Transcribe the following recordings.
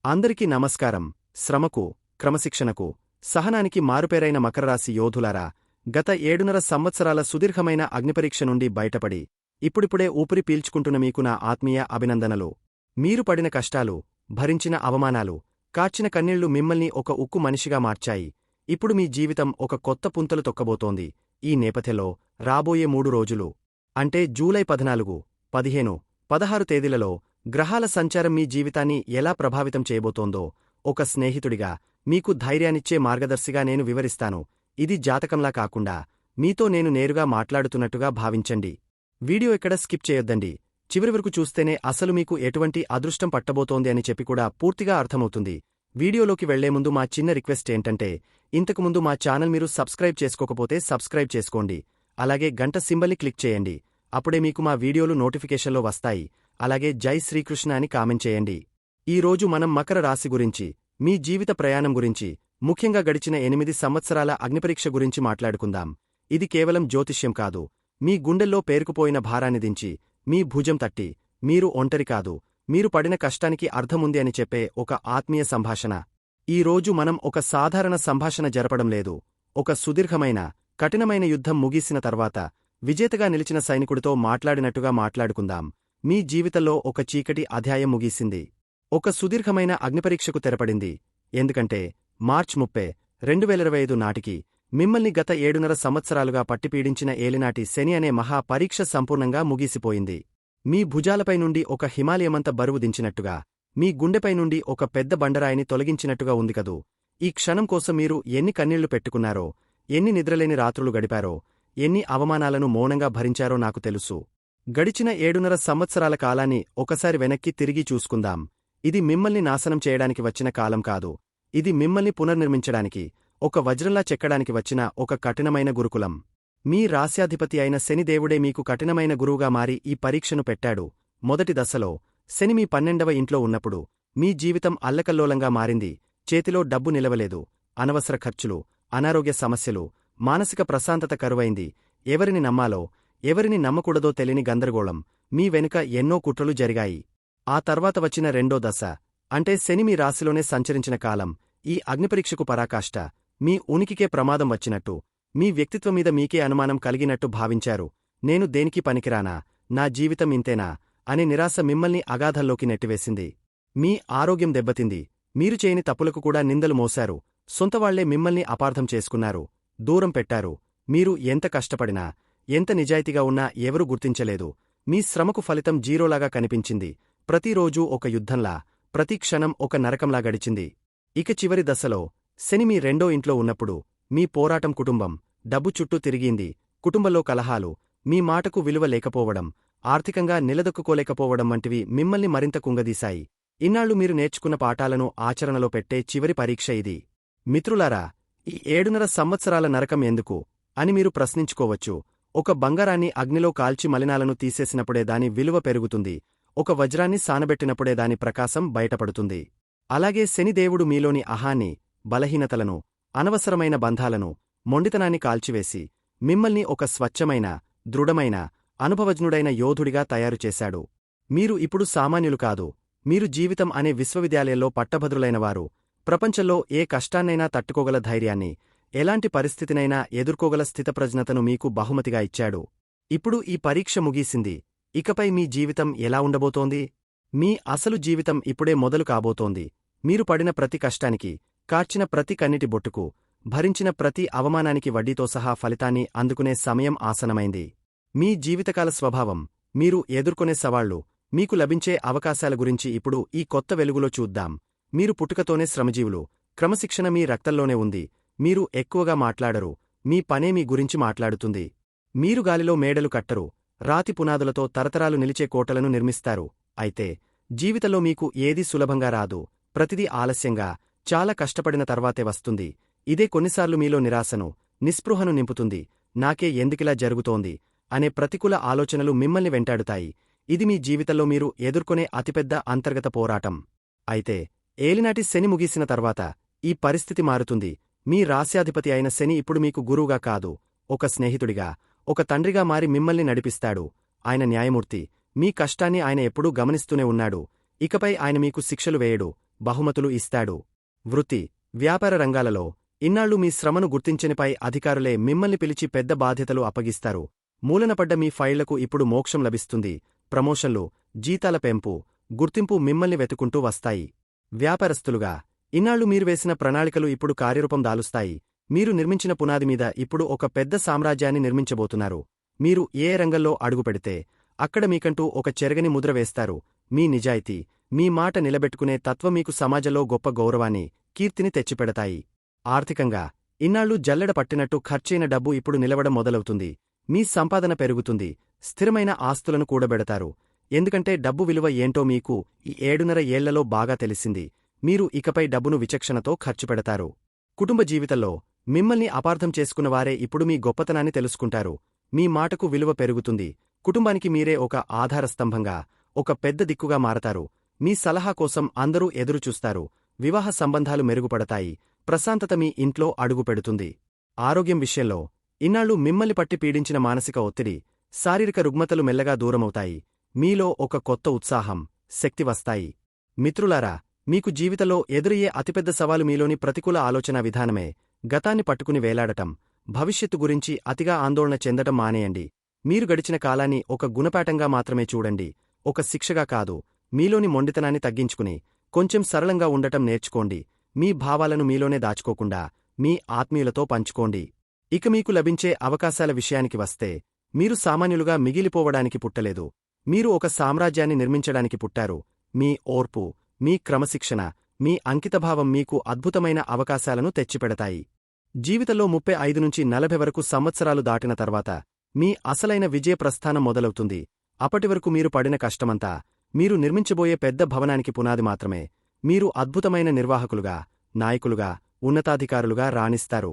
అందరికీ నమస్కారం. శ్రమకు, క్రమశిక్షణకు, సహనానికి మారుపేరైన మకరరాశి యోధులారా, గత 7.5 సంవత్సరాల సుదీర్ఘమైన అగ్నిపరీక్ష నుండి బయటపడి ఇప్పుడిప్పుడే ఊపిరి పీల్చుకుంటున్న మీకు నా ఆత్మీయ అభినందనలు. మీరు పడిన కష్టాలు, భరించిన అవమానాలు, కార్చిన కన్నీళ్లు మిమ్మల్ని ఒక ఉక్కు మనిషిగా మార్చాయి. ఇప్పుడు మీ జీవితం ఒక కొత్త పుంతలు తొక్కబోతోంది. ఈ నేపథ్యంలో రాబోయే 3 రోజులు అంటే జూలై 14, 15, 16 తేదీలలో గ్రహాల సంచారం మీ జీవితాన్ని ఎలా ప్రభావితం చేయబోతోందో ఒక స్నేహితుడిగా, మీకు ధైర్యాన్నిచ్చే మార్గదర్శిగా నేను వివరిస్తాను. ఇది జాతకంలా కాకుండా మీతో నేను నేరుగా మాట్లాడుతున్నట్టుగా భావించండి. వీడియో ఎక్కడ స్కిప్ చేయొద్దండి. చివరి వరకు చూస్తేనే అసలు మీకు ఎటువంటి అదృష్టం పట్టబోతోంది అని చెప్పి కూడా పూర్తిగా అర్థమవుతుంది. వీడియోలోకి వెళ్లే ముందు మా చిన్న రిక్వెస్ట్ ఏంటంటే, ఇంతకుముందు మా ఛానల్ మీరు సబ్స్క్రైబ్ చేసుకోకపోతే సబ్స్క్రైబ్ చేసుకోండి. అలాగే గంట సింబల్ని క్లిక్ చేయండి. అప్పుడే మీకు మా వీడియోలు నోటిఫికేషన్లో వస్తాయి. అలాగే జై శ్రీకృష్ణ అని కామెంట్ చేయండి. ఈ రోజు మనం మకర రాశి గురించి, మీ జీవిత ప్రయాణం గురించి, ముఖ్యంగా గడిచిన 8 సంవత్సరాల అగ్నిపరీక్ష గురించి మాట్లాడుకుందాం. ఇది కేవలం జ్యోతిష్యం కాదు. మీ గుండెల్లో పేరుకుపోయిన భారాన్ని దించి, మీ భుజం తట్టి, మీరు ఒంటరి కాదు, మీరు పడిన కష్టానికి అర్థముంది అని చెప్పే ఒక ఆత్మీయ సంభాషణ. ఈ రోజు మనం ఒక సాధారణ సంభాషణ జరపడం లేదు. ఒక సుదీర్ఘమైన, కఠినమైన యుద్ధం ముగిసిన తర్వాత విజేతగా నిలిచిన సైనికుడితో మాట్లాడినట్టుగా మాట్లాడుకుందాం. మీ జీవితంలో ఒక చీకటి అధ్యాయం ముగిసింది. ఒక సుదీర్ఘమైన అగ్నిపరీక్షకు తెరపడింది. ఎందుకంటే మార్చ్ 30, 2025 నాటికి మిమ్మల్ని గత 7.5 సంవత్సరాలుగా పట్టిపీడించిన ఏలినాటి శని అనే మహా పరీక్ష సంపూర్ణంగా ముగిసిపోయింది. మీ భుజాలపై నుండి ఒక హిమాలయమంత బరువు దించినట్టుగా, మీ గుండెపై నుండి ఒక పెద్ద బండరాయిని తొలగించినట్టుగా ఉంది కదూ. ఈ క్షణం కోసం మీరు ఎన్ని కన్నీళ్లు పెట్టుకున్నారో, ఎన్ని నిద్రలేని రాత్రులు గడిపారో, ఎన్ని అవమానాలను మౌనంగా భరించారో నాకు తెలుసు. గడిచిన 7.5 సంవత్సరాల కాలాన్ని ఒకసారి వెనక్కి తిరిగి చూసుకుందాం. ఇది మిమ్మల్ని నాశనం చేయడానికి వచ్చిన కాలం కాదు. ఇది మిమ్మల్ని పునర్నిర్మించడానికి, ఒక వజ్రంలా చెక్కడానికి వచ్చిన ఒక కఠినమైన గురుకులం. మీ రాశ్యాధిపతి అయిన శనిదేవుడే మీకు కఠినమైన గురువుగా మారి ఈ పరీక్షను పెట్టాడు. మొదటి దశలో శని మీ 12వ ఇంట్లో ఉన్నప్పుడు మీ జీవితం అల్లకల్లోలంగా మారింది. చేతిలో డబ్బు నిలవలేదు, అనవసర ఖర్చులు, అనారోగ్య సమస్యలు, మానసిక ప్రశాంతత కరువైంది. ఎవరిని నమ్మాలో, ఎవరిని నమ్మకూడదో తెలియని గందరగోళం. మీ వెనుక ఎన్నో కుట్రలు జరిగాయి. ఆ తర్వాత వచ్చిన రెండో దశ, అంటే శని మీ రాశిలోనే సంచరించిన కాలం, ఈ అగ్నిపరీక్షకు పరాకాష్ట. మీ ఉనికికే ప్రమాదం వచ్చినట్టు, మీ వ్యక్తిత్వం మీద మీకే అనుమానం కలిగినట్టు భావించారు. నేను దేనికి పనికిరానా, నా జీవితం ఇంతేనా అనే నిరాశ మిమ్మల్ని అగాధంలోకి నెట్టివేసింది. మీ ఆరోగ్యం దెబ్బతింది. మీరు చేయని తప్పులకు కూడా నిందలు మోశారు. సొంతవాళ్లే మిమ్మల్ని అపార్థం చేసుకున్నారు, దూరం పెట్టారు. మీరు ఎంత కష్టపడినా, ఎంత నిజాయితీగా ఉన్నా ఎవరూ గుర్తించలేదు. మీ శ్రమకు ఫలితం జీరోలాగా కనిపించింది. ప్రతిరోజూ ఒక యుద్ధంలా, ప్రతి క్షణం ఒక నరకంలా గడిచింది. ఇక చివరి దశలో శని మీ రెండో ఇంట్లో ఉన్నప్పుడు మీ పోరాటం కుటుంబం, డబ్బు చుట్టూ తిరిగింది. కుటుంబంలో కలహాలు, మీ మాటకు విలువ లేకపోవడం, ఆర్థికంగా నిలదొక్కుకోలేకపోవడం వంటివి మిమ్మల్ని మరింత కుంగదీశాయి. ఇన్నాళ్లు మీరు నేర్చుకున్న పాఠాలను ఆచరణలో పెట్టే చివరి పరీక్ష ఇది. మిత్రులారా, ఈ 7.5 సంవత్సరాల నరకం ఎందుకు అని మీరు ప్రశ్నించుకోవచ్చు. ఒక బంగారాన్ని అగ్నిలో కాల్చి మలినాలను తీసేసినప్పుడే దాని విలువ పెరుగుతుంది. ఒక వజ్రాన్ని సానబెట్టినప్పుడే దాని ప్రకాశం బయటపడుతుంది. అలాగే శనిదేవుడు మీలోని అహాన్ని, బలహీనతలను, అనవసరమైన బంధాలను, మొండితనాన్ని కాల్చివేసి మిమ్మల్ని ఒక స్వచ్ఛమైన, దృఢమైన, అనుభవజ్ఞుడైన యోధుడిగా తయారుచేశాడు. మీరు ఇప్పుడు సామాన్యులు కాదు. మీరు జీవితం అనే విశ్వవిద్యాలయంలో పట్టభద్రులైనవారు. ప్రపంచంలో ఏ కష్టాన్నైనా తట్టుకోగల ధైర్యాన్ని, ఎలాంటి పరిస్థితినైనా ఎదుర్కోగల స్థితప్రజ్ఞతను మీకు బహుమతిగా ఇచ్చాడు. ఇప్పుడు ఈ పరీక్ష ముగిసింది. ఇకపై మీ జీవితం ఎలా ఉండబోతోంది? మీ అసలు జీవితం ఇప్పుడే మొదలు కాబోతోంది. మీరు పడిన ప్రతి కష్టానికి, కార్చిన ప్రతి కన్నీటి బొట్టుకు, భరించిన ప్రతి అవమానానికి వడ్డీతో సహా ఫలితాన్ని అందుకునే సమయం ఆసనమైంది. మీ జీవితకాల స్వభావం, మీరు ఎదుర్కొనే సవాళ్లు, మీకు లభించే అవకాశాల గురించి ఇప్పుడు ఈ కొత్త వెలుగులో చూద్దాం. మీరు పుట్టుకతోనే శ్రమజీవులు. క్రమశిక్షణ మీ రక్తంలోనే ఉంది. మీరు ఎక్కువగా మాట్లాడరు. మీ పనే మీ గురించి మాట్లాడుతుంది. మీరు గాలిలో మేడలు కట్టరు, రాతి పునాదులతో తరతరాలు నిలిచే కోటలను నిర్మిస్తారు. అయితే జీవితంలో మీకు ఏదీ సులభంగా రాదు. ప్రతిదీ ఆలస్యంగా, చాలా కష్టపడిన తర్వాతే వస్తుంది. ఇదే కొన్నిసార్లు మీలో నిరాశను, నిస్పృహను నింపుతుంది. నాకే ఎందుకిలా జరుగుతోంది అనే ప్రతికూల ఆలోచనలు మిమ్మల్ని వెంటాడుతాయి. ఇది మీ జీవితంలో మీరు ఎదుర్కొనే అతిపెద్ద అంతర్గత పోరాటం. అయితే ఏలినాటి శని ముగిసిన తర్వాత ఈ పరిస్థితి మారుతుంది. మీ రాశ్యాధిపతి అయిన శని ఇప్పుడు మీకు గురువుగా కాదు, ఒక స్నేహితుడిగా, ఒక తండ్రిగా మారి మిమ్మల్ని నడిపిస్తాడు. ఆయన న్యాయమూర్తి. మీ కష్టాన్ని ఆయన ఎప్పుడూ గమనిస్తూనే ఉన్నాడు. ఇకపై ఆయన మీకు శిక్షలు వేయడు, బహుమతులు ఇస్తాడు. వృత్తి, వ్యాపార రంగాలలో ఇన్నాళ్లు మీ శ్రమను గుర్తించనిపై అధికారులే మిమ్మల్ని పిలిచి పెద్ద బాధ్యతలు అప్పగిస్తారు. మూలనపడ్డ మీ ఫైళ్లకు ఇప్పుడు మోక్షం లభిస్తుంది. ప్రమోషన్లు, జీతాల పెంపు, గుర్తింపు మిమ్మల్ని వెతుకుంటూ వస్తాయి. వ్యాపారస్తులుగా ఇన్నాళ్లు మీరు వేసిన ప్రణాళికలు ఇప్పుడు కార్యరూపం దాలుస్తాయి. మీరు నిర్మించిన పునాది మీద ఇప్పుడు ఒక పెద్ద సామ్రాజ్యాన్ని నిర్మించబోతున్నారు. మీరు ఏ రంగంలో అడుగుపెడితే అక్కడ మీకంటూ ఒక చెరగని ముద్ర వేస్తారు. మీ నిజాయితీ, మీ మాట నిలబెట్టుకునే తత్వం మీకు సమాజంలో గొప్ప గౌరవాన్ని, కీర్తిని తెచ్చిపెడతాయి. ఆర్థికంగా ఇన్నాళ్లు జల్లెడ పట్టినట్టు ఖర్చైన డబ్బు ఇప్పుడు నిలవడం మొదలవుతుంది. మీ సంపాదన పెరుగుతుంది. స్థిరమైన ఆస్తులను కూడబెడతారు. ఎందుకంటే డబ్బు విలువ ఏంటో మీకు ఈ 7.5 ఏళ్లలో బాగా తెలిసింది. మీరు ఇకపై డబ్బును విచక్షణతో ఖర్చు పెడతారు. కుటుంబ జీవితంలో మిమ్మల్ని అపార్థం చేసుకున్నవారే ఇప్పుడు మీ గొప్పతనాన్ని తెలుసుకుంటారు. మీ మాటకు విలువ పెరుగుతుంది. కుటుంబానికి మీరే ఒక ఆధారస్తంభంగా, ఒక పెద్ద దిక్కుగా మారతారు. మీ సలహా కోసం అందరూ ఎదురుచూస్తారు. వివాహ సంబంధాలు మెరుగుపడతాయి. ప్రశాంతత మీ ఇంట్లో అడుగుపెడుతుంది. ఆరోగ్యం విషయంలో ఇన్నాళ్లు మిమ్మల్ని పట్టి పీడించిన మానసిక ఒత్తిడి, శారీరక రుగ్మతలు మెల్లగా దూరమవుతాయి. మీలో ఒక కొత్త ఉత్సాహం, శక్తి వస్తాయి. మిత్రులారా, మీకు జీవితంలో ఎదురయ్యే అతిపెద్ద సవాలు మీలోని ప్రతికూల ఆలోచనా విధానమే. గతాన్ని పట్టుకుని వేలాడటం, భవిష్యత్తు గురించి అతిగా ఆందోళన చెందటం మానేయండి. మీరు గడిచిన కాలాన్ని ఒక గుణపాఠంగా మాత్రమే చూడండి, ఒక శిక్షగా కాదు. మీలోని మొండితనాన్ని తగ్గించుకుని కొంచెం సరళంగా ఉండటం నేర్చుకోండి. మీ భావాలను మీలోనే దాచుకోకుండా మీ ఆత్మీయులతో పంచుకోండి. ఇక మీకు లభించే అవకాశాల విషయానికి వస్తే, మీరు సామాన్యులుగా మిగిలిపోవడానికి పుట్టలేదు. మీరు ఒక సామ్రాజ్యాన్ని నిర్మించడానికి పుట్టారు. మీ ఓర్పు, మీ క్రమశిక్షణ, మీ అంకితభావం మీకు అద్భుతమైన అవకాశాలను తెచ్చిపెడతాయి. జీవితంలో 35 నుంచి 40 వరకు సంవత్సరాలు దాటిన తర్వాత మీ అసలైన విజయ ప్రస్థానం మొదలవుతుంది. అప్పటివరకు మీరు పడిన కష్టమంతా మీరు నిర్మించబోయే పెద్ద భవనానికి పునాది మాత్రమే. మీరు అద్భుతమైన నిర్వాహకులుగా, నాయకులుగా, ఉన్నతాధికారులుగా రాణిస్తారు.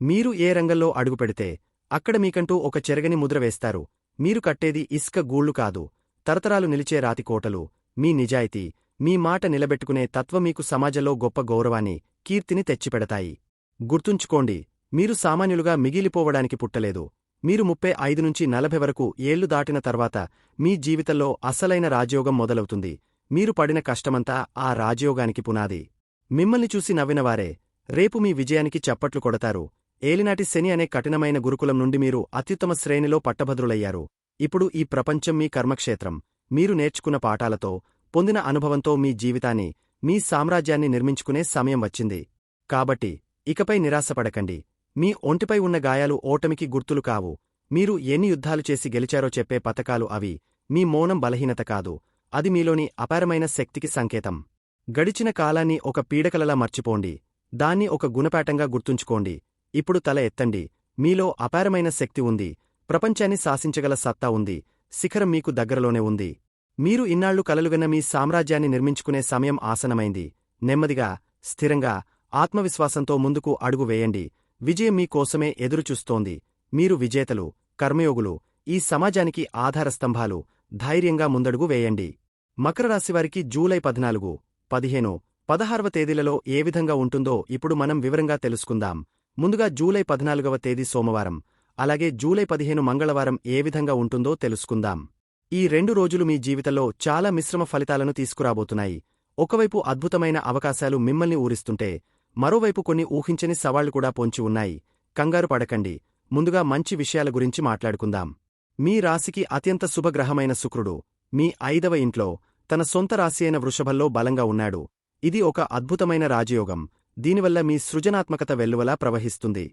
మీరు ఏ రంగంలో అడుగుపెడితే అక్కడ మీకంటూ ఒక చెరగని ముద్ర వేస్తారు. మీరు కట్టేది ఇసుక గూళ్లు కాదు, తరతరాలు నిలిచే రాతికోటలు. మీ నిజాయితీ, మీ మాట నిలబెట్టుకునే తత్వం మీకు సమాజంలో గొప్ప గౌరవాన్ని, కీర్తిని తెచ్చిపెడతాయి. గుర్తుంచుకోండి, మీరు సామాన్యులుగా మిగిలిపోవడానికి పుట్టలేదు. మీరు 35 నుంచి 40 వరకు ఏళ్లు దాటిన తర్వాత మీ జీవితంలో అసలైన రాజయోగం మొదలవుతుంది. మీరు పడిన కష్టమంతా ఆ రాజయోగానికి పునాది. మిమ్మల్ని చూసి నవ్వినవారే రేపు మీ విజయానికి చప్పట్లు కొడతారు. ఏలినాటి శని అనే కఠినమైన గురుకులం నుండి మీరు అత్యుత్తమ శ్రేణిలో పట్టభద్రులయ్యారు. ఇప్పుడు ఈ ప్రపంచం మీ కర్మక్షేత్రం. మీరు నేర్చుకున్న పాఠాలతో, పొందిన అనుభవంతో మీ జీవితాన్ని, మీ సామ్రాజ్యాన్ని నిర్మించుకునే సమయం వచ్చింది. కాబట్టి ఇకపై నిరాశపడకండి. మీ ఒంటిపై ఉన్న గాయాలు ఓటమికి గుర్తులు కావు. మీరు ఎన్ని యుద్ధాలు చేసి గెలిచారో చెప్పే పతకాలు అవి. మీ మౌనం బలహీనత కాదు, అది మీలోని అపారమైన శక్తికి సంకేతం. గడిచిన కాలాన్ని ఒక పీడకలలా మర్చిపోండి. దాన్ని ఒక గుణపాఠంగా గుర్తుంచుకోండి. ఇప్పుడు తల ఎత్తండి. మీలో అపారమైన శక్తి ఉంది. ప్రపంచాన్ని శాసించగల సత్తా ఉంది. శిఖరం మీకు దగ్గరలోనే ఉంది. మీరు ఇన్నాళ్లు కలలుగన్న మీ సామ్రాజ్యాన్ని నిర్మించుకునే సమయం ఆసనమైంది. నెమ్మదిగా, స్థిరంగా, ఆత్మవిశ్వాసంతో ముందుకు అడుగు వేయండి. విజయం మీకోసమే ఎదురుచూస్తోంది. మీరు విజేతలు, కర్మయోగులు, ఈ సమాజానికి ఆధారస్తంభాలు. ధైర్యంగా ముందడుగు వేయండి. మకరరాశివారికి జూలై 14, 15, 16వ తేదీలలో ఏ విధంగా ఉంటుందో ఇప్పుడు మనం వివరంగా తెలుసుకుందాం. ముందుగా జూలై 14వ తేదీ సోమవారం, అలాగే జూలై 15 మంగళవారం ఏ విధంగా ఉంటుందో తెలుసుకుందాం. ఈ 2 రోజులు మీ జీవితంలో చాలా మిశ్రమ ఫలితాలను తీసుకురాబోతున్నాయి. ఒకవైపు అద్భుతమైన అవకాశాలు మిమ్మల్ని ఊరిస్తుంటే, మరోవైపు కొన్ని ఊహించని సవాళ్లు కూడా పొంచి ఉన్నాయి. కంగారు పడకండి. ముందుగా మంచి విషయాల గురించి మాట్లాడుకుందాం. మీ రాశికి అత్యంత శుభగ్రహమైన శుక్రుడు మీ 5వ ఇంట్లో తన సొంత రాశి అయిన వృషభంలో బలంగా ఉన్నాడు. ఇది ఒక అద్భుతమైన రాజయోగం. దీనివల్ల మీ సృజనాత్మకత వెల్లువలా ప్రవహిస్తుంది.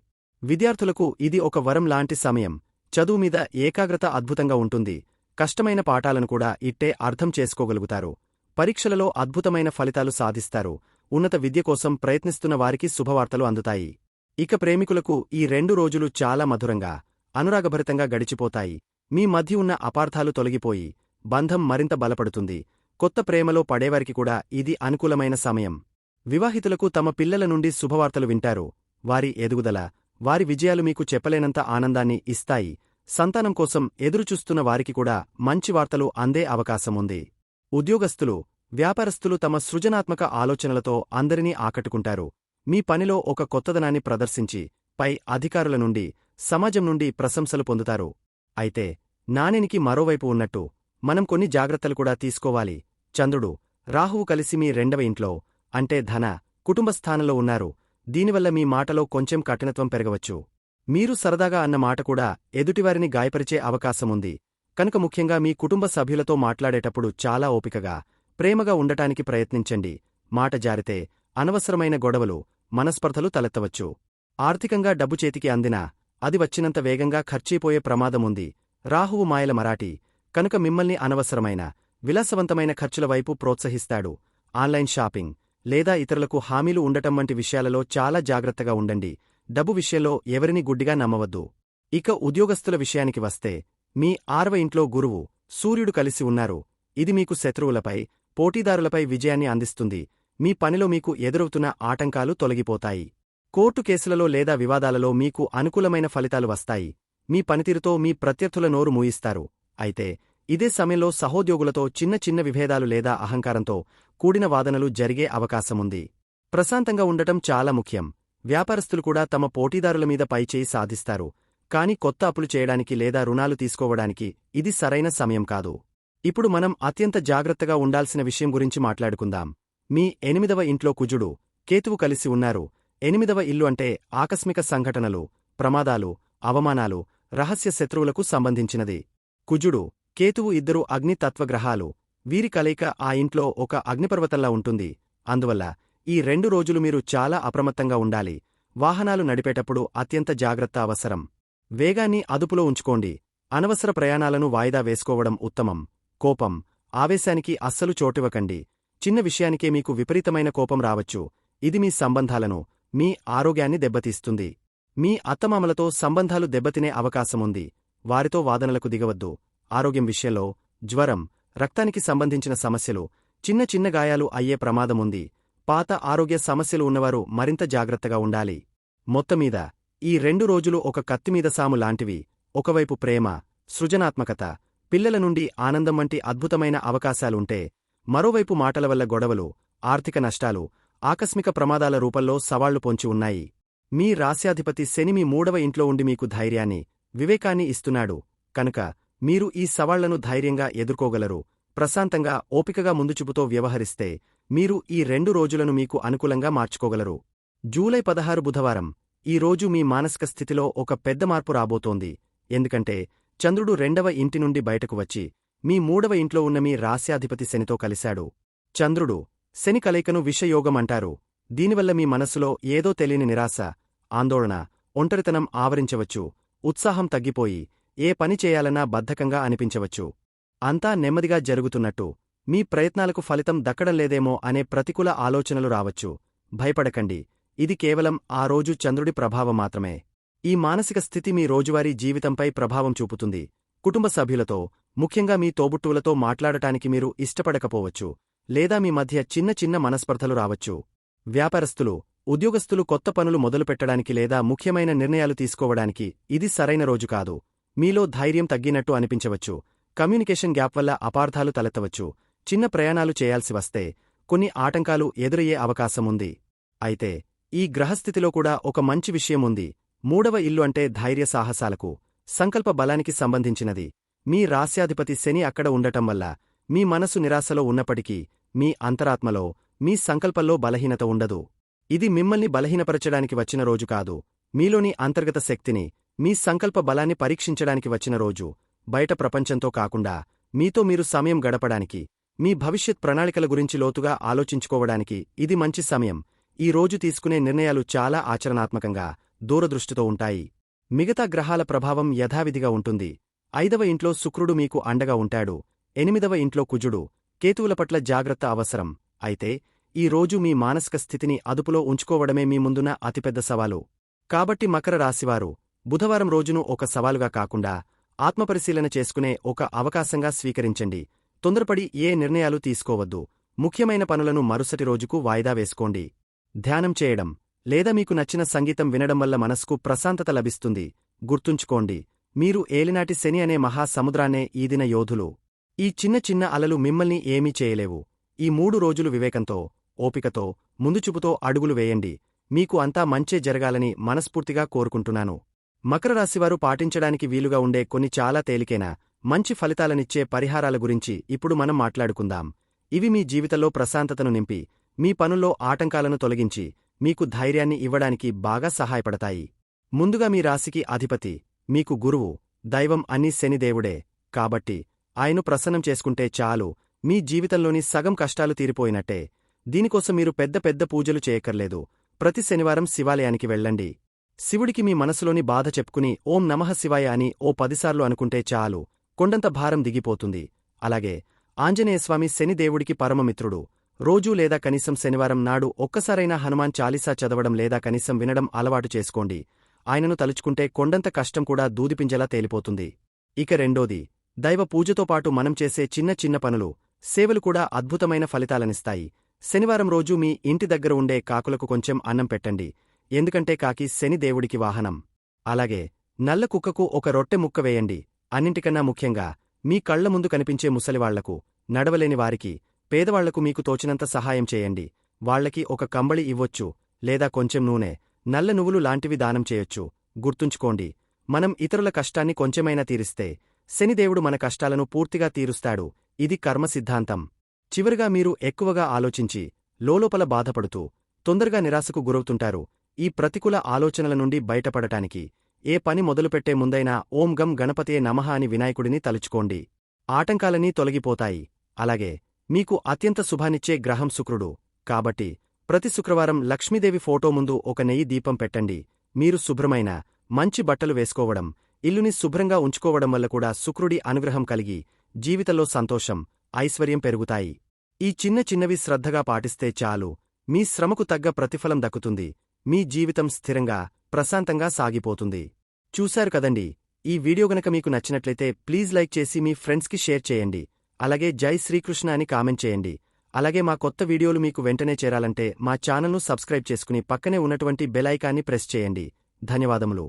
విద్యార్థులకు ఇది ఒక వరం లాంటి సమయం. చదువు మీద ఏకాగ్రత అద్భుతంగా ఉంటుంది. కష్టమైన పాఠాలను కూడా ఇట్టే అర్థం చేసుకోగలుగుతారు. పరీక్షలలో అద్భుతమైన ఫలితాలు సాధిస్తారు. ఉన్నత విద్య కోసం ప్రయత్నిస్తున్న వారికి శుభవార్తలు అందుతాయి. ఇక ప్రేమికులకు ఈ 2 రోజులు చాలా మధురంగా, అనురాగభరితంగా గడిచిపోతాయి. మీ మధ్య ఉన్న అపార్థాలు తొలగిపోయి బంధం మరింత బలపడుతుంది. కొత్త ప్రేమలో పడేవారికి కూడా ఇది అనుకూలమైన సమయం. వివాహితులకు తమ పిల్లల నుండి శుభవార్తలు వింటారు. వారి ఎదుగుదల, వారి విజయాలు మీకు చెప్పలేనంత ఆనందాన్ని ఇస్తాయి. సంతానం కోసం ఎదురుచూస్తున్న వారికి కూడా మంచి వార్తలు అందే అవకాశముంది. ఉద్యోగస్తులు, వ్యాపారస్తులు తమ సృజనాత్మక ఆలోచనలతో అందరినీ ఆకట్టుకుంటారు. మీ పనిలో ఒక కొత్తదనాన్ని ప్రదర్శించి పై అధికారుల నుండి, సమాజం నుండి ప్రశంసలు పొందుతారు. అయితే నాణెనికి మరోవైపు ఉన్నట్టు మనం కొన్ని జాగ్రత్తలు కూడా తీసుకోవాలి. చంద్రుడు, రాహువు కలిసి మీ 2వ ఇంట్లో, అంటే ధన, కుటుంబ స్థానంలో ఉన్నారు. దీనివల్ల మీ మాటలో కొంచెం కఠినత్వం పెరగవచ్చు. మీరు సరదాగా అన్న మాట కూడా ఎదుటివారిని గాయపరిచే అవకాశముంది. కనుక ముఖ్యంగా మీ కుటుంబ సభ్యులతో మాట్లాడేటప్పుడు చాలా ఓపికగా, ప్రేమగా ఉండటానికి ప్రయత్నించండి. మాట జారితే అనవసరమైన గొడవలు, మనస్పర్ధలు తలెత్తవచ్చు. ఆర్థికంగా డబ్బు చేతికి అందినా అది వచ్చినంత వేగంగా ఖర్చయిపోయే ప్రమాదముంది. రాహువు మాయల మరాఠీ కనుక మిమ్మల్ని అనవసరమైన, విలాసవంతమైన ఖర్చుల వైపు ప్రోత్సహిస్తాడు. ఆన్లైన్ షాపింగ్ లేదా ఇతరులకు హామీలు ఉండటం వంటి విషయాలలో చాలా జాగ్రత్తగా ఉండండి. డబ్బు విషయంలో ఎవరిని గుడ్డిగా నమ్మవద్దు. ఇక ఉద్యోగస్తుల విషయానికి వస్తే, మీ 6వ ఇంట్లో గురువు, సూర్యుడు కలిసి ఉన్నారు. ఇది మీకు శత్రువులపై, పోటీదారులపై విజయాన్ని అందిస్తుంది. మీ పనిలో మీకు ఎదురవుతున్న ఆటంకాలు తొలగిపోతాయి. కోర్టు కేసులలో లేదా వివాదాలలో మీకు అనుకూలమైన ఫలితాలు వస్తాయి. మీ పనితీరుతో మీ ప్రత్యర్థుల నోరు మూయిస్తారు. అయితే ఇదే సమయంలో సహోద్యోగులతో చిన్న చిన్న విభేదాలు లేదా అహంకారంతో కూడిన వాదనలు జరిగే అవకాశముంది. ప్రశాంతంగా ఉండటం చాలా ముఖ్యం. వ్యాపారస్తులు కూడా తమ పోటీదారుల మీద పైచేయి సాధిస్తారు. కాని కొత్త అప్పులు చేయడానికి లేదా రుణాలు తీసుకోవడానికి ఇది సరైన సమయం కాదు. ఇప్పుడు మనం అత్యంత జాగ్రత్తగా ఉండాల్సిన విషయం గురించి మాట్లాడుకుందాం. మీ 8వ ఇంట్లో కుజుడు, కేతువు కలిసి ఉన్నారు. 8వ ఇల్లు అంటే ఆకస్మిక సంఘటనలు, ప్రమాదాలు, అవమానాలు, రహస్య శత్రువులకు సంబంధించినది. కుజుడు, కేతువు ఇద్దరు అగ్ని తత్వగ్రహాలు. వీరి కలయిక ఆ ఇంట్లో ఒక అగ్నిపర్వతంలా ఉంటుంది. అందువల్ల ఈ 2 రోజులు మీరు చాలా అప్రమత్తంగా ఉండాలి. వాహనాలు నడిపేటప్పుడు అత్యంత జాగ్రత్త అవసరం. వేగాన్ని అదుపులో ఉంచుకోండి. అనవసర ప్రయాణాలను వాయిదా వేసుకోవడం ఉత్తమం. కోపం, ఆవేశానికి అస్సలు చోటివ్వకండి. చిన్న విషయానికే మీకు విపరీతమైన కోపం రావచ్చు. ఇది మీ సంబంధాలను, మీ ఆరోగ్యాన్ని దెబ్బతీస్తుంది. మీ అత్తమామలతో సంబంధాలు దెబ్బతినే అవకాశముంది. వారితో వాదనలకు దిగవద్దు. ఆరోగ్యం విషయంలో జ్వరం, రక్తానికి సంబంధించిన సమస్యలు, చిన్న చిన్న గాయాలు అయ్యే ప్రమాదముంది. పాత ఆరోగ్య సమస్యలు ఉన్నవారు మరింత జాగ్రత్తగా ఉండాలి. మొత్తమీద ఈ 2 రోజులు ఒక కత్తిమీద సాము లాంటివి. ఒకవైపు ప్రేమ, సృజనాత్మకత, పిల్లల నుండి ఆనందం వంటి అద్భుతమైన అవకాశాలుంటే, మరోవైపు మాటల వల్ల గొడవలు, ఆర్థిక నష్టాలు, ఆకస్మిక ప్రమాదాల రూపంలో సవాళ్లు పొంచి ఉన్నాయి. మీ రాస్యాధిపతి శని మీ 3వ ఇంట్లో ఉండి మీకు ధైర్యాన్ని, వివేకాన్ని ఇస్తున్నాడు. కనుక మీరు ఈ సవాళ్లను ధైర్యంగా ఎదుర్కోగలరు. ప్రశాంతంగా, ఓపికగా ముందుచూపుతో వ్యవహరిస్తే మీరు ఈ 2 రోజులను మీకు అనుకూలంగా మార్చుకోగలరు. జూలై 16 బుధవారం. ఈ రోజు మీ మానసిక స్థితిలో ఒక పెద్ద మార్పు రాబోతోంది. ఎందుకంటే చంద్రుడు 2వ ఇంటి నుండి బయటకు వచ్చి మీ 3వ ఇంట్లో ఉన్న మీ రాస్యాధిపతి శనితో కలిశాడు. చంద్రుడు, శని కలయికను విషయోగమంటారు. దీనివల్ల మీ మనస్సులో ఏదో తెలియని నిరాశ, ఆందోళన, ఒంటరితనం ఆవరించవచ్చు. ఉత్సాహం తగ్గిపోయి ఏ పని చేయాలన్నా బద్ధకంగా అనిపించవచ్చు. అంతా నెమ్మదిగా జరుగుతున్నట్టు, మీ ప్రయత్నాలకు ఫలితం దక్కడంలేదేమో అనే ప్రతికూల ఆలోచనలు రావచ్చు. భయపడకండి. ఇది కేవలం ఆ రోజు చంద్రుడి ప్రభావం మాత్రమే. ఈ మానసిక స్థితి మీ రోజువారీ జీవితంపై ప్రభావం చూపుతుంది. కుటుంబ సభ్యులతో, ముఖ్యంగా మీ తోబుట్టువులతో మాట్లాడటానికి మీరు ఇష్టపడకపోవచ్చు. లేదా మీ మధ్య చిన్న చిన్న మనస్పర్ధలు రావచ్చు. వ్యాపారస్తులు, ఉద్యోగస్తులు కొత్త పనులు మొదలుపెట్టడానికి లేదా ముఖ్యమైన నిర్ణయాలు తీసుకోవడానికి ఇది సరైన రోజు కాదు. మీలో ధైర్యం తగ్గినట్టు అనిపించవచ్చు. కమ్యూనికేషన్ గ్యాప్ వల్ల అపార్థాలు తలెత్తవచ్చు. చిన్న ప్రయాణాలు చేయాల్సి వస్తే కొన్ని ఆటంకాలు ఎదురయ్యే అవకాశముంది. అయితే ఈ గ్రహస్థితిలో కూడా ఒక మంచి విషయముంది. 3వ ఇల్లు అంటే ధైర్య సాహసాలకు, సంకల్ప బలానికి సంబంధించినది. మీ రాస్యాధిపతి శని అక్కడ ఉండటం వల్ల మీ మనసు నిరాశలో ఉన్నప్పటికీ మీ అంతరాత్మలో, మీ సంకల్పంలో బలహీనత ఉండదు. ఇది మిమ్మల్ని బలహీనపరచడానికి వచ్చిన రోజు కాదు. మీలోని అంతర్గత శక్తిని, మీ సంకల్ప బలాన్ని పరీక్షించడానికి వచ్చిన రోజు. బయట ప్రపంచంతో కాకుండా మీతో మీరు సమయం గడపడానికి, మీ భవిష్యత్ ప్రణాళికల గురించి లోతుగా ఆలోచించుకోవడానికి ఇది మంచి సమయం. ఈ రోజు తీసుకునే నిర్ణయాలు చాలా ఆచరణాత్మకంగా, దూరదృష్టితో ఉంటాయి. మిగతా గ్రహాల ప్రభావం యథావిధిగా ఉంటుంది. 5వ ఇంట్లో శుక్రుడు మీకు అండగా ఉంటాడు. 8వ ఇంట్లో కుజుడు, కేతువుల పట్ల జాగ్రత్త అవసరం. అయితే ఈ రోజు మీ మానసిక స్థితిని అదుపులో ఉంచుకోవడమే మీ ముందున్న అతిపెద్ద సవాలు. కాబట్టి మకర రాశివారు, బుధవారం రోజును ఒక సవాలుగా కాకుండా ఆత్మపరిశీలన చేసుకునే ఒక అవకాశంగా స్వీకరించండి. తొందరపడి ఏ నిర్ణయాలు తీసుకోవద్దు. ముఖ్యమైన పనులను మరుసటి రోజుకు వాయిదా వేసుకోండి. ధ్యానం చేయడం లేదా మీకు నచ్చిన సంగీతం వినడం వల్ల మనస్కు ప్రశాంతత లభిస్తుంది. గుర్తుంచుకోండి, మీరు ఏలినాటి శని అనే మహాసముద్రాన్నే ఈదిన యోధులు. ఈ చిన్న చిన్న అలలు మిమ్మల్ని ఏమీ చేయలేవు. ఈ 3 రోజులు వివేకంతో, ఓపికతో, ముందుచూపుతో అడుగులు వేయండి. మీకు అంతా మంచే జరగాలని మనస్ఫూర్తిగా కోరుకుంటున్నాను. మకర రాశివారు పాటించడానికి వీలుగా ఉండే కొన్ని చాలా తేలికైన, మంచి ఫలితాలనిచ్చే పరిహారాల గురించి ఇప్పుడు మనం మాట్లాడుకుందాం. ఇవి మీ జీవితంలో ప్రశాంతతను నింపి, మీ పనుల్లో ఆటంకాలను తొలగించి మీకు ధైర్యాన్ని ఇవ్వడానికి బాగా సహాయపడతాయి. ముందుగా మీ రాశికి అధిపతి, మీకు గురువు, దైవం అన్నీ శనిదేవుడే, కాబట్టి ఆయన్ను ప్రసన్నం చేసుకుంటే చాలు, మీ జీవితంలోని సగం కష్టాలు తీరిపోయినట్టే. దీనికోసం మీరు పెద్ద పెద్ద పూజలు చేయక్కర్లేదు. ప్రతి శనివారం శివాలయానికి వెళ్ళండి. శివుడికి మీ మనసులోని బాధ చెప్పుకుని ఓం నమః శివాయ అని ఓ 10 సార్లు అనుకుంటే చాలు, కొండంత భారం దిగిపోతుంది. అలాగే ఆంజనేయస్వామి శనిదేవుడికి పరమమిత్రుడు. రోజూ లేదా కనీసం శనివారం నాడు ఒక్కసారైనా హనుమాన్ చాలీసా చదవడం లేదా కనీసం వినడం అలవాటు చేసుకోండి. ఆయనను తలుచుకుంటే కొండంత కష్టం కూడా దూదిపింజలా తేలిపోతుంది. ఇక రెండోది, దైవ పూజతో పాటు మనం చేసే చిన్న చిన్న పనులు, సేవలు కూడా అద్భుతమైన ఫలితాలనిస్తాయి. శనివారం రోజు మీ ఇంటి దగ్గర ఉండే కాకులకు కొంచెం అన్నం పెట్టండి, ఎందుకంటే కాకి శనిదేవుడికి వాహనం. అలాగే నల్ల కుక్కకు ఒక రొట్టె ముక్క వేయండి. అన్నింటికన్నా ముఖ్యంగా మీ కళ్ల ముందు కనిపించే ముసలివాళ్లకు, నడవలేని వారికి, పేదవాళ్లకు మీకు తోచినంత సహాయం చేయండి. వాళ్లకి ఒక కంబళి ఇవ్వొచ్చు, లేదా కొంచెం నూనె, నల్ల నువ్వులు లాంటివి దానం చేయొచ్చు. గుర్తుంచుకోండి, మనం ఇతరుల కష్టాన్ని కొంచెమైనా తీరిస్తే శనిదేవుడు మన కష్టాలను పూర్తిగా తీరుస్తాడు. ఇది కర్మ సిద్ధాంతం. చివరిగా మీరు ఎక్కువగా ఆలోచించి లోలోపల బాధపడుతూ తొందరగా నిరాశకు గురవుతుంటారు. ఈ ప్రతికూల ఆలోచనల నుండి బయటపడటానికి ఏ పని మొదలుపెట్టే ముందైనా ఓం గం గణపతియే నమః అని వినాయకుడిని తలుచుకోండి. ఆటంకాలన్నీ తొలగిపోతాయి. అలాగే మీకు అత్యంత శుభాన్నిచ్చే గ్రహం శుక్రుడు, కాబట్టి ప్రతి శుక్రవారం లక్ష్మీదేవి ఫోటో ముందు ఒక నెయ్యి దీపం పెట్టండి. మీరు శుభ్రమైన మంచి బట్టలు వేసుకోవడం, ఇల్లుని శుభ్రంగా ఉంచుకోవడం వల్ల కూడా శుక్రుడి అనుగ్రహం కలిగి జీవితంలో సంతోషం, ఐశ్వర్యం పెరుగుతాయి. ఈ చిన్న చిన్నవి శ్రద్ధగా పాటిస్తే చాలు, మీ శ్రమకు తగ్గ ప్రతిఫలం దక్కుతుంది. మీ జీవితం స్థిరంగా, ప్రశాంతంగా సాగిపోతుంది. చూశారు కదండి, ఈ వీడియో గనక మీకు నచ్చినట్లయితే ప్లీజ్ లైక్ చేసి మీ ఫ్రెండ్స్కి షేర్ చేయండి. అలాగే జై శ్రీకృష్ణ అని కామెంట్ చేయండి. అలాగే మా కొత్త వీడియోలు మీకు వెంటనే చేరాలంటే మా ఛానల్ను సబ్స్క్రైబ్ చేసుకుని పక్కనే ఉన్నటువంటి బెల్ ఐకాన్ని ప్రెస్ చేయండి. ధన్యవాదములు.